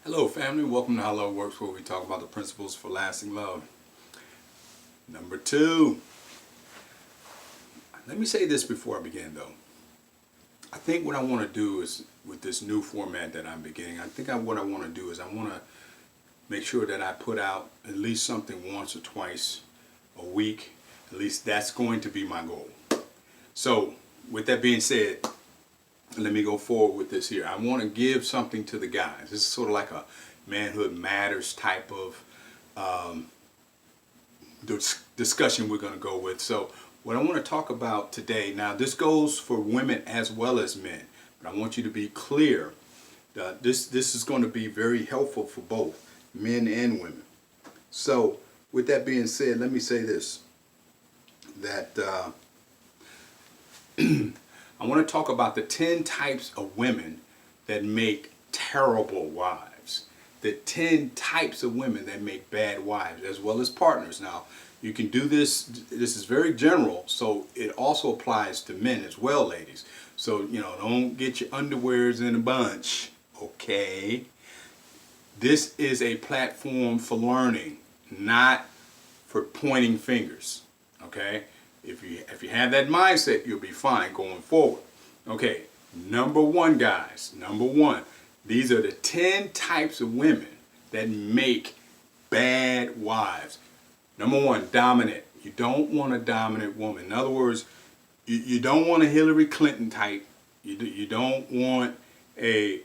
Hello family, welcome to How Love Works, where we talk about the principles for lasting love. Number two, let me say this before I begin though. I think what I want to do is, with this new format that I'm beginning, what I want to do is I want to make sure that I put out at least something once or twice a week. At least that's going to be my goal. So with that being said, let me go forward with this here. I want to give something to the guys. This is sort of like a manhood matters type of discussion we're going to go with. So what I want to talk about today, now this goes for women as well as men, but I want you to be clear that this is going to be very helpful for both men and women. So with that being said, let me say this, that I want to talk about the 10 types of women that make terrible wives. The 10 types of women that make bad wives, as well as partners. Now, you can do this. This is very general, so it also applies to men as well, ladies. So, don't get your underwears in a bunch, okay? This is a platform for learning, not for pointing fingers, okay? If you have that mindset, you'll be fine going forward. Okay, number one, guys. Number one. These are the 10 types of women that make bad wives. Number one, dominant. You don't want a dominant woman. In other words, you don't want a Hillary Clinton type. You don't want a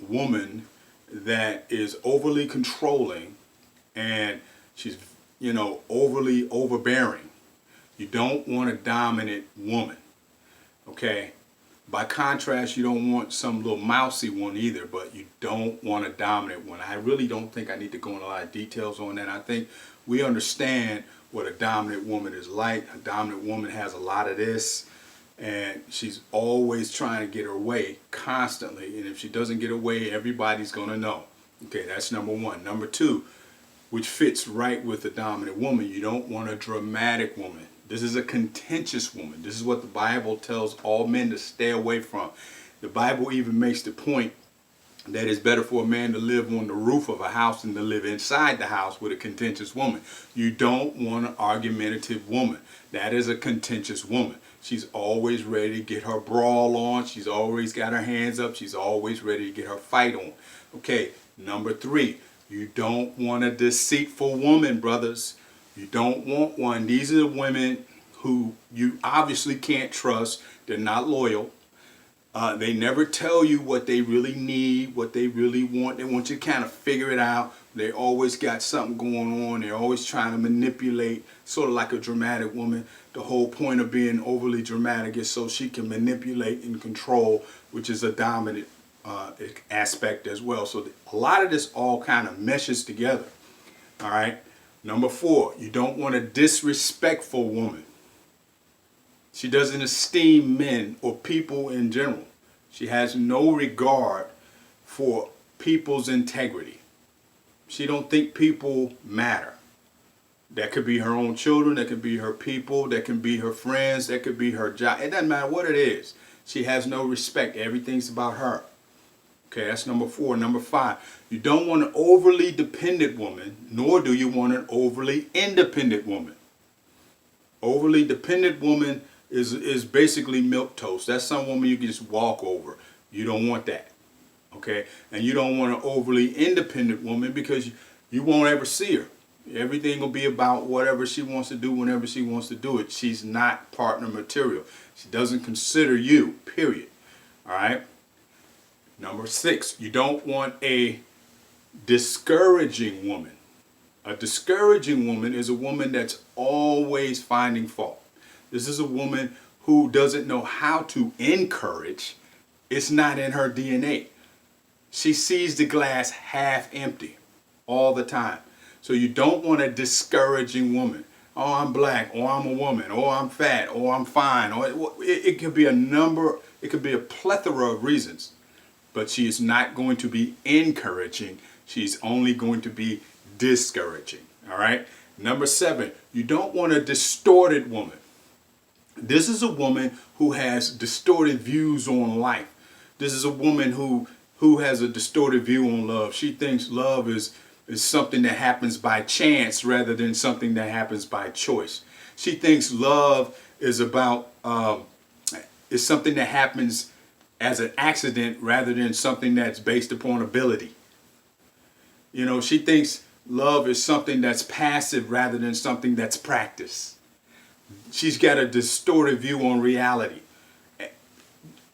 woman that is overly controlling and she's, overly overbearing. You don't want a dominant woman, okay? By contrast, you don't want some little mousy one either, but you don't want a dominant one. I really don't think I need to go into a lot of details on that. I think we understand what a dominant woman is like. A dominant woman has a lot of this, and she's always trying to get her way constantly. And if she doesn't get her way, everybody's going to know. Okay, that's number one. Number two, which fits right with the dominant woman, you don't want a dramatic woman. This is a contentious woman. This is what the Bible tells all men to stay away from. The Bible even makes the point that it's better for a man to live on the roof of a house than to live inside the house with a contentious woman. You don't want an argumentative woman. That is a contentious woman. She's always ready to get her brawl on. She's always got her hands up. She's always ready to get her fight on. Okay, number three, you don't want a deceitful woman, brothers. You don't want one. These are the women who you obviously can't trust. They're not loyal. They never tell you what they really need, what they really want. They want you to kind of figure it out. They always got something going on. They're always trying to manipulate, sort of like a dramatic woman. The whole point of being overly dramatic is so she can manipulate and control, which is a dominant aspect as well. So a lot of this all kind of meshes together. All right. Number four, you don't want a disrespectful woman. She doesn't esteem men or people in general. She has no regard for people's integrity. She don't think people matter. That could be her own children, that could be her people, that can be her friends, that could be her job. It doesn't matter what it is. She has no respect. Everything's about her. Okay, that's number four. Number five, you don't want an overly dependent woman, nor do you want an overly independent woman. Overly dependent woman is basically milquetoast. That's some woman you can just walk over. You don't want that. Okay, and you don't want an overly independent woman because you won't ever see her. Everything will be about whatever she wants to do whenever she wants to do it. She's not partner material. She doesn't consider you, period. All right. Number six, you don't want a discouraging woman. A discouraging woman is a woman that's always finding fault. This is a woman who doesn't know how to encourage. It's not in her DNA. She sees the glass half empty all the time. So you don't want a discouraging woman. Oh, I'm black, or I'm a woman, or I'm fat, or I'm fine. Or it could be it could be a plethora of reasons. But she is not going to be encouraging. She's only going to be discouraging. All right. Number seven, you don't want a distorted woman. This is a woman who has distorted views on life. This is a woman who who has a distorted view on love. She thinks love is something that happens by chance rather than something that happens by choice. She thinks love is about is something that happens as an accident rather than something that's based upon ability. You know, she thinks love is something that's passive rather than something that's practiced. She's got a distorted view on reality.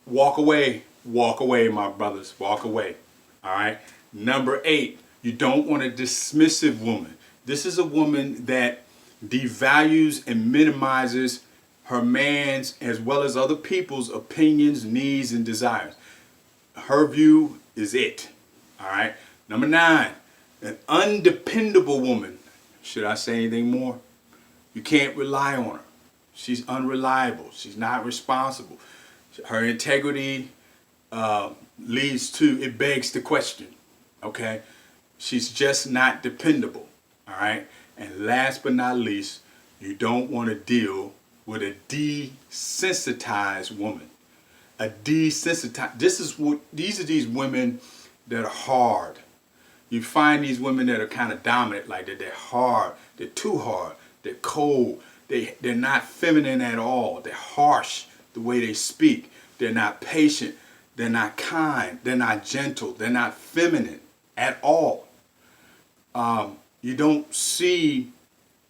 Walk away, my brothers, walk away. All right. Number 8, you don't want a dismissive woman. This is a woman that devalues and minimizes her man's as well as other people's opinions, needs, and desires. Her view is it. All right. Number 9, an undependable woman. Should I say anything more? You can't rely on her. She's unreliable. She's not responsible. Her integrity leads to, it begs the question. Okay. She's just not dependable. All right. And last but not least, you don't want to deal with a desensitized woman. A desensitized. These are these women that are hard. You find these women that are kind of dominant, like that. They're hard. They're too hard. They're cold. They're not feminine at all. They're harsh the way they speak. They're not patient. They're not kind. They're not gentle. They're not feminine at all. You don't see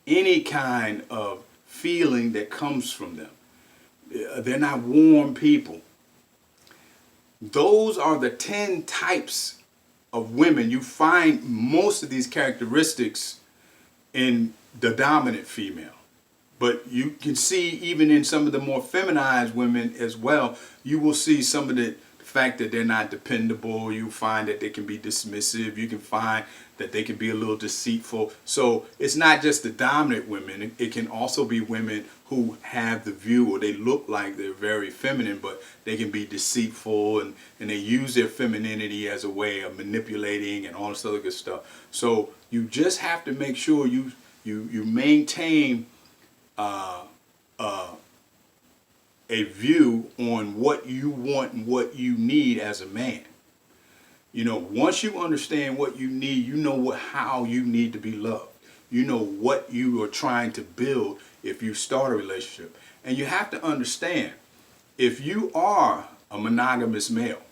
any kind of feeling that comes from them. They're not warm people. Those are the 10 types of women. You find most of these characteristics in the dominant female. But you can see even in some of the more feminized women as well, you will see some of the fact that they're not dependable. You find that they can be dismissive. You can find that they can be a little deceitful. So it's not just the dominant women. It can also be women who have the view, or they look like they're very feminine, but they can be deceitful, and they use their femininity as a way of manipulating and all this other good stuff. So you just have to make sure you maintain a view on what you want and what you need as a man. You know, once you understand what you need, you know how you need to be loved. You know what you are trying to build if you start a relationship. And you have to understand, if you are a monogamous male,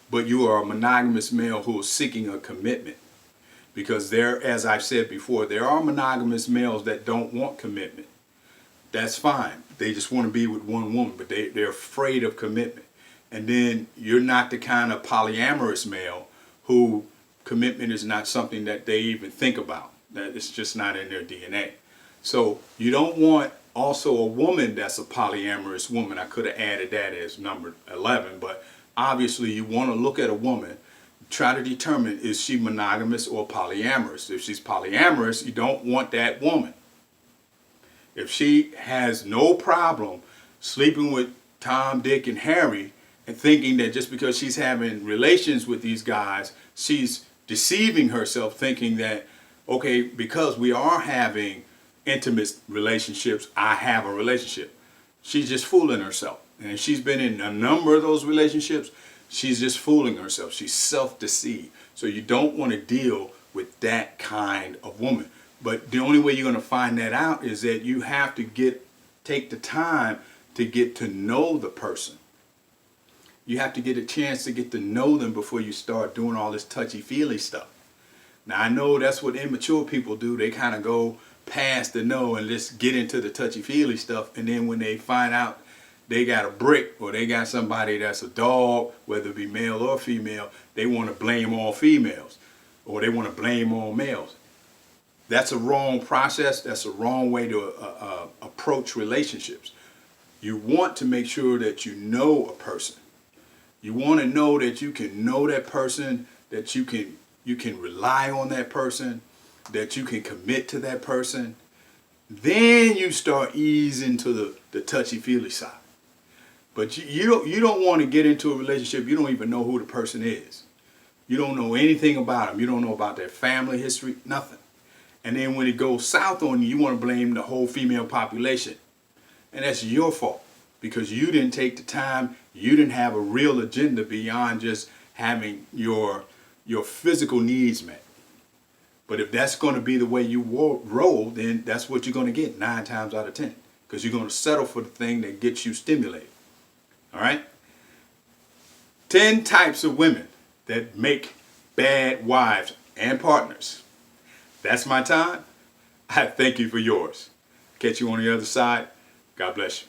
but you are a monogamous male who is seeking a commitment, because there, as I've said before, there are monogamous males that don't want commitment. That's fine. They just want to be with one woman, but they're afraid of commitment. And then you're not the kind of polyamorous male who commitment is not something that they even think about. That it's just not in their DNA. So you don't want also a woman that's a polyamorous woman. I could have added that as number 11, but obviously you want to look at a woman, try to determine, is she monogamous or polyamorous? If she's polyamorous, you don't want that woman. If she has no problem sleeping with Tom, Dick, and Harry, and thinking that just because she's having relations with these guys, she's deceiving herself, thinking that, okay, because we are having intimate relationships, I have a relationship. She's just fooling herself. And she's been in a number of those relationships. She's just fooling herself. She's self-deceived. So you don't want to deal with that kind of woman. But the only way you're going to find that out is that you have to take the time to get to know the person. You have to get a chance to get to know them before you start doing all this touchy-feely stuff. Now, I know that's what immature people do. They kind of go past the know and just get into the touchy-feely stuff. And then when they find out they got a brick, or they got somebody that's a dog, whether it be male or female, they want to blame all females, or they want to blame all males. That's a wrong process. That's a wrong way to approach relationships. You want to make sure that you know a person. You want to know that you can know that person, that you can rely on that person, that you can commit to that person. Then you start easing to the touchy-feely side. But you don't want to get into a relationship. You don't even know who the person is. You don't know anything about them. You don't know about their family history, nothing. And then when it goes south on you, you want to blame the whole female population. And that's your fault, because you didn't take the time. You didn't have a real agenda beyond just having your physical needs met. But if that's going to be the way you roll, then that's what you're going to get 9 times out of 10. Because you're going to settle for the thing that gets you stimulated. All right? 10 types of women that make bad wives and partners. That's my time. I thank you for yours. Catch you on the other side. God bless you.